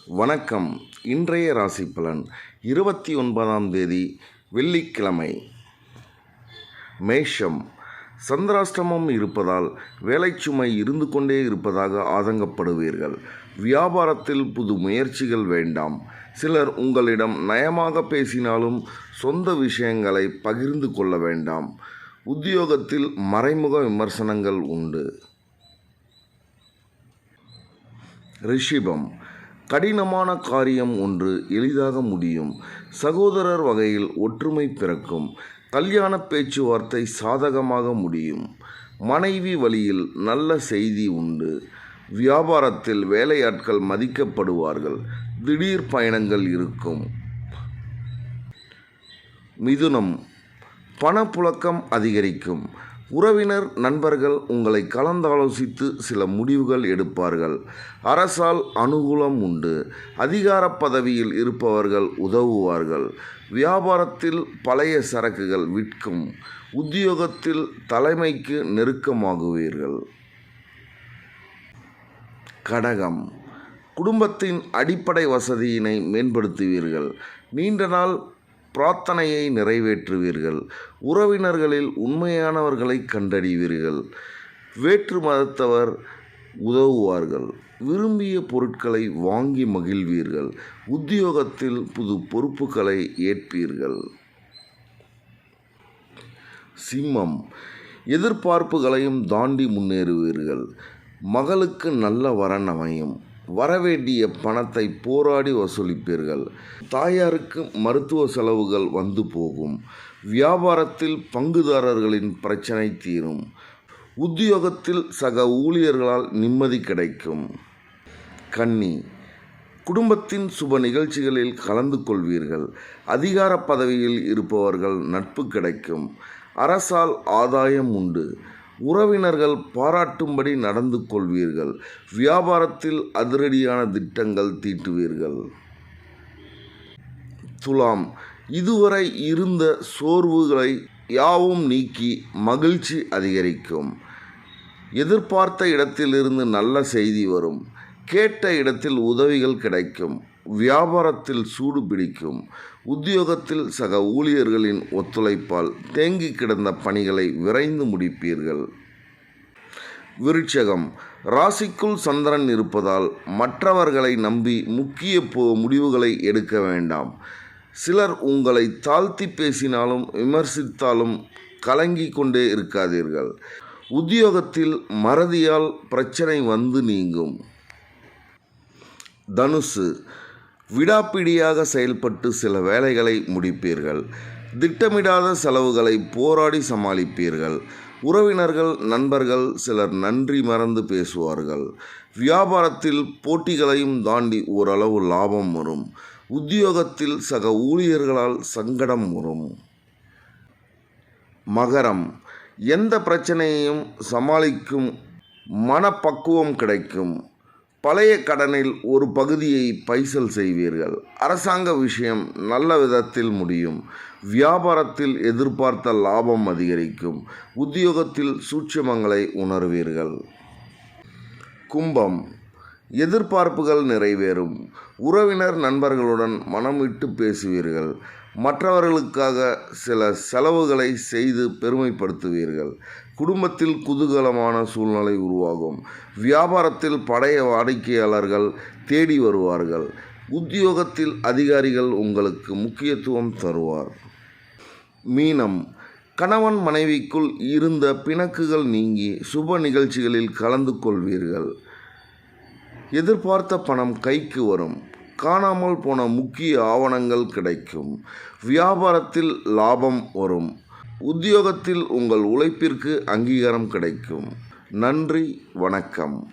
வணக்கம். இன்றைய ராசி பலன் 29ஆம் தேதி வெள்ளிக்கிழமை. மேஷம். சந்திராஷ்டமம் இருப்பதால் வேலைச்சுமை இருந்து கொண்டே இருப்பதாக ஆதங்கப்படுவீர்கள். வியாபாரத்தில் புது முயற்சிகள் வேண்டாம். சிலர் உங்களிடம் நயமாக பேசினாலும் சொந்த விஷயங்களை பகிர்ந்து கொள்ள வேண்டாம். உத்தியோகத்தில் மறைமுக விமர்சனங்கள் உண்டு. ரிஷிபம். கடினமான காரியம் ஒன்று எளிதாக முடியும். சகோதரர் வகையில் ஒற்றுமை பிறக்கும். கல்யாண பேச்சுவார்த்தை சாதகமாக முடியும். மனைவி வழியில் நல்ல செய்தி உண்டு. வியாபாரத்தில் வேலையாட்கள் மதிக்கப்படுவார்கள். திடீர் பயணங்கள் இருக்கும். மிதுனம். பணப்புழக்கம் அதிகரிக்கும். உறவினர் நண்பர்கள் உங்களை கலந்தாலோசித்து சில முடிவுகள் எடுப்பார்கள். அரசால் அனுகூலம் உண்டு. அதிகார பதவியில் இருப்பவர்கள் உதவுவார்கள். வியாபாரத்தில் பழைய சரக்குகள் விற்கும். உத்தியோகத்தில் தலைமைக்கு நெருக்கமாகுவீர்கள். கடகம். குடும்பத்தின் அடிப்படை வசதியினை மேம்படுத்துவீர்கள். நீண்ட நாள் பிரார்த்தனையை நிறைவேற்றுவீர்கள். உறவினர்களில் உண்மையானவர்களை கண்டறிவீர்கள். வேற்று மதத்தவர் உதவுவார்கள். விரும்பிய பொருட்களை வாங்கி மகிழ்வீர்கள். உத்தியோகத்தில் புது பொறுப்புகளை ஏற்பீர்கள். சிம்மம். எதிர்பார்ப்புகளையும் தாண்டி முன்னேறுவீர்கள். மகளுக்கு நல்ல வரன் அமையும். வரவேண்டிய பணத்தை போராடி வசூலிப்பீர்கள். தாயாருக்கு மருத்துவ செலவுகள் வந்து போகும். வியாபாரத்தில் பங்குதாரர்களின் பிரச்சனை தீரும். உத்தியோகத்தில் சக ஊழியர்களால் நிம்மதி கிடைக்கும். கன்னி. குடும்பத்தின் சுப நிகழ்ச்சிகளில் கலந்து கொள்வீர்கள். அதிகார பதவியில் இருப்பவர்கள் நட்பு கிடைக்கும். அரசால் ஆதாயம் உண்டு. உறவினர்கள் பாராட்டும்படி நடந்து கொள்வீர்கள். வியாபாரத்தில் அதிரடியான திட்டங்கள் தீட்டுவீர்கள். துலாம். இதுவரை இருந்த சோர்வுகளை யாவும் நீக்கி மகிழ்ச்சி அதிகரிக்கும். எதிர்பார்த்த இடத்திலிருந்து நல்ல செய்தி வரும். கேட்ட இடத்தில் உதவிகள் கிடைக்கும். வியாபாரத்தில் சூடு பிடிக்கும். உத்தியோகத்தில் சக ஊழியர்களின் ஒத்துழைப்பால் தேங்கி கிடந்த பணிகளை விரைந்து முடிப்பீர்கள். விருட்சகம். ராசிக்குள் சந்திரன் இருப்பதால் மற்றவர்களை நம்பி முக்கிய முடிவுகளை எடுக்க வேண்டாம். சிலர் உங்களை தாழ்த்தி பேசினாலும் விமர்சித்தாலும் கலங்கி கொண்டே இருக்காதீர்கள். உத்தியோகத்தில் மறதியால் பிரச்சனை வந்து நீங்கும். தனுசு. விடாப்பிடியாக செயல்பட்டு சில வேலைகளை முடிப்பீர்கள். திட்டமிடாத செலவுகளை போராடி சமாளிப்பீர்கள். உறவினர்கள் நண்பர்கள் சிலர் நன்றி மறந்து பேசுவார்கள். வியாபாரத்தில் போட்டிகளையும் தாண்டி ஓரளவு லாபம் வரும். உத்தியோகத்தில் சக ஊழியர்களால் சங்கடம் வரும். மகரம். எந்த பிரச்சனையையும் சமாளிக்கும் மனப்பக்குவம் கிடைக்கும். பழைய கடனில் ஒரு பகுதியை பைசல் செய்வீர்கள். அரசாங்க விஷயம் நல்ல விதத்தில் முடியும். வியாபாரத்தில் எதிர்பார்த்த லாபம் அதிகரிக்கும். உத்தியோகத்தில் சூட்சுமங்களை உணர்வீர்கள். கும்பம். எதிர்பார்ப்புகள் நிறைவேறும். உறவினர் நண்பர்களுடன் மனம் விட்டு பேசுவீர்கள். மற்றவர்களுக்காக சில செலவுகளை செய்து பெருமைப்படுத்துவீர்கள். குடும்பத்தில் குதூகலமான சூழ்நிலை உருவாகும். வியாபாரத்தில் பழைய வாடிக்கையாளர்கள் தேடி வருவார்கள். உத்தியோகத்தில் அதிகாரிகள் உங்களுக்கு முக்கியத்துவம் தருவார். மீனம். கணவன் மனைவிக்குள் இருந்த பிணக்குகள் நீங்கி சுப நிகழ்ச்சிகளில் கலந்து கொள்வீர்கள். எதிர்பார்த்த பணம் கைக்கு வரும். காணாமல் போன முக்கிய ஆவணங்கள் கிடைக்கும். வியாபாரத்தில் லாபம் வரும். உத்தியோகத்தில் உங்கள் உழைப்பிற்கு அங்கீகாரம் கிடைக்கும். நன்றி, வணக்கம்.